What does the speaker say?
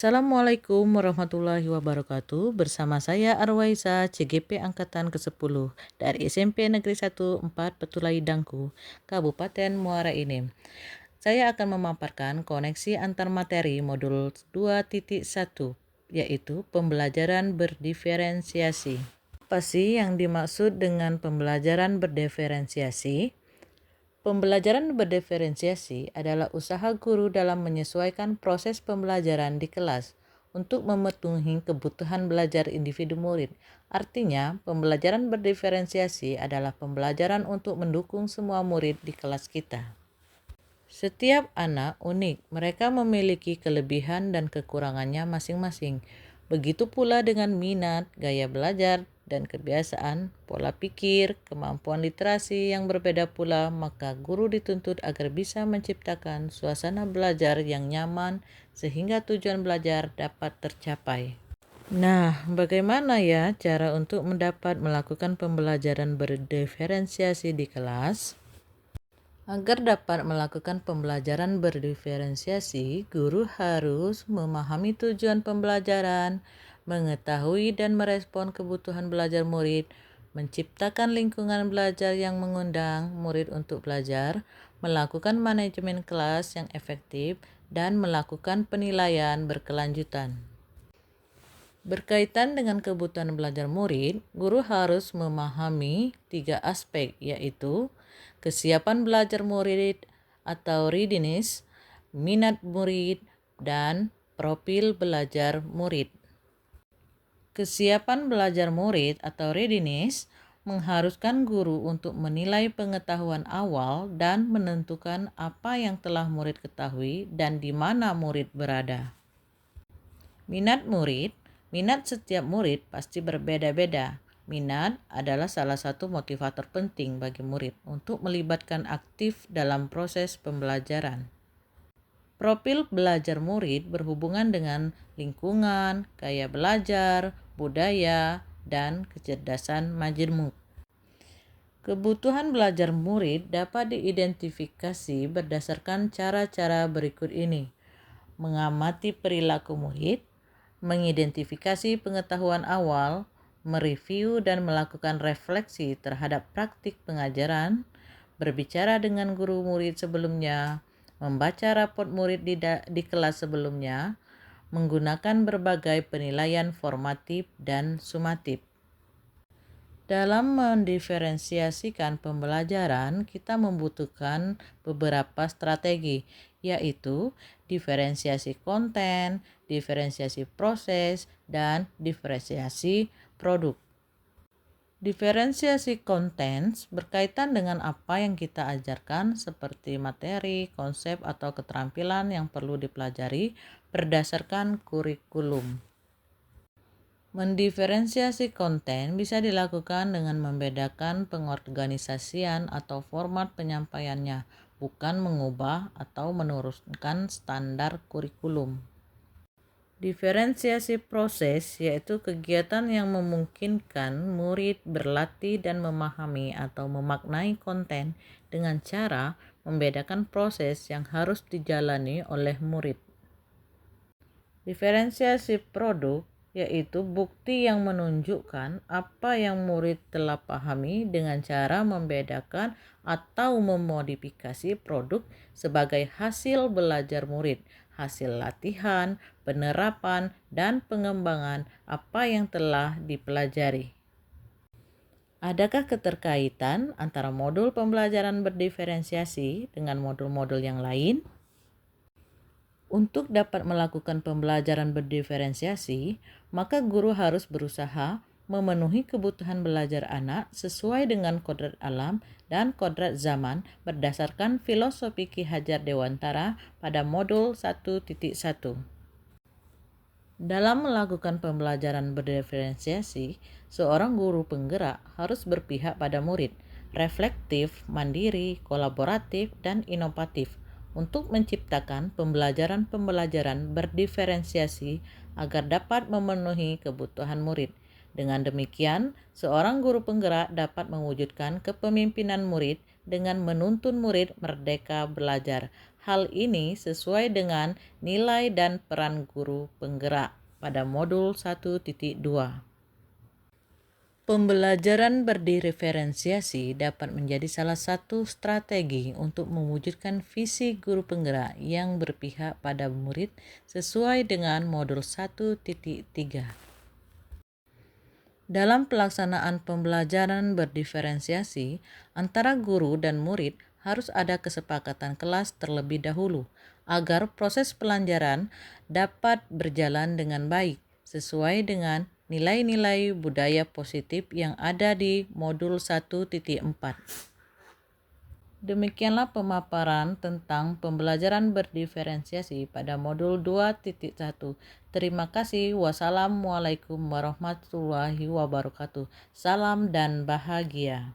Assalamualaikum warahmatullahi wabarakatuh. Bersama saya Arwaisa, CGP Angkatan ke-10 dari SMP Negeri 1 4 Petulai Dangku, Kabupaten Muara Enim. Saya akan memaparkan koneksi antar materi modul 2.1, yaitu pembelajaran berdiferensiasi. Apa sih yang dimaksud dengan pembelajaran berdiferensiasi? Pembelajaran berdiferensiasi adalah usaha guru dalam menyesuaikan proses pembelajaran di kelas untuk memenuhi kebutuhan belajar individu murid. Artinya, pembelajaran berdiferensiasi adalah pembelajaran untuk mendukung semua murid di kelas kita. Setiap anak unik, mereka memiliki kelebihan dan kekurangannya masing-masing. Begitu pula dengan minat, gaya belajar, dan kebiasaan, pola pikir, kemampuan literasi yang berbeda pula, maka guru dituntut agar bisa menciptakan suasana belajar yang nyaman sehingga tujuan belajar dapat tercapai. Nah, bagaimana ya cara untuk melakukan pembelajaran berdiferensiasi di kelas? Agar dapat melakukan pembelajaran berdiferensiasi, guru harus memahami tujuan pembelajaran, mengetahui dan merespon kebutuhan belajar murid, menciptakan lingkungan belajar yang mengundang murid untuk belajar, melakukan manajemen kelas yang efektif, dan melakukan penilaian berkelanjutan. Berkaitan dengan kebutuhan belajar murid, guru harus memahami 3 aspek, yaitu kesiapan belajar murid atau readiness, minat murid, dan profil belajar murid. Kesiapan belajar murid atau readiness mengharuskan guru untuk menilai pengetahuan awal dan menentukan apa yang telah murid ketahui dan di mana murid berada. Minat murid. Minat setiap murid pasti berbeda-beda. Minat adalah salah satu motivator penting bagi murid untuk melibatkan aktif dalam proses pembelajaran. Profil belajar murid berhubungan dengan lingkungan, gaya belajar, budaya, dan kecerdasan majemuk. Kebutuhan belajar murid dapat diidentifikasi berdasarkan cara-cara berikut ini: mengamati perilaku murid, mengidentifikasi pengetahuan awal, mereview dan melakukan refleksi terhadap praktik pengajaran, berbicara dengan guru murid sebelumnya, membaca raport murid di kelas sebelumnya, menggunakan berbagai penilaian formatif dan sumatif. Dalam mendiferensiasikan pembelajaran, kita membutuhkan beberapa strategi, yaitu diferensiasi konten, diferensiasi proses, dan diferensiasi produk. Diferensiasi konten berkaitan dengan apa yang kita ajarkan seperti materi, konsep, atau keterampilan yang perlu dipelajari berdasarkan kurikulum. Mendiferensiasi konten bisa dilakukan dengan membedakan pengorganisasian atau format penyampaiannya, bukan mengubah atau menurunkan standar kurikulum. Diferensiasi proses yaitu kegiatan yang memungkinkan murid berlatih dan memahami atau memaknai konten dengan cara membedakan proses yang harus dijalani oleh murid. Diferensiasi produk yaitu bukti yang menunjukkan apa yang murid telah pahami dengan cara membedakan atau memodifikasi produk sebagai hasil belajar murid, hasil latihan, penerapan, dan pengembangan apa yang telah dipelajari. Adakah keterkaitan antara modul pembelajaran berdiferensiasi dengan modul-modul yang lain? Untuk dapat melakukan pembelajaran berdiferensiasi, maka guru harus berusaha memenuhi kebutuhan belajar anak sesuai dengan kodrat alam dan kodrat zaman berdasarkan filosofi Ki Hajar Dewantara pada modul 1.1. Dalam melakukan pembelajaran berdiferensiasi, seorang guru penggerak harus berpihak pada murid, reflektif, mandiri, kolaboratif, dan inovatif untuk menciptakan pembelajaran berdiferensiasi agar dapat memenuhi kebutuhan murid. Dengan demikian, seorang guru penggerak dapat mewujudkan kepemimpinan murid dengan menuntun murid merdeka belajar. Hal ini sesuai dengan nilai dan peran guru penggerak pada modul 1.2. Pembelajaran berdiferensiasi dapat menjadi salah satu strategi untuk mewujudkan visi guru penggerak yang berpihak pada murid sesuai dengan modul 1.3. Dalam pelaksanaan pembelajaran berdiferensiasi, antara guru dan murid harus ada kesepakatan kelas terlebih dahulu agar proses pelajaran dapat berjalan dengan baik sesuai dengan nilai-nilai budaya positif yang ada di modul 1.4. Demikianlah pemaparan tentang pembelajaran berdiferensiasi pada modul 2.1. Terima kasih. Wassalamualaikum warahmatullahi wabarakatuh. Salam dan bahagia.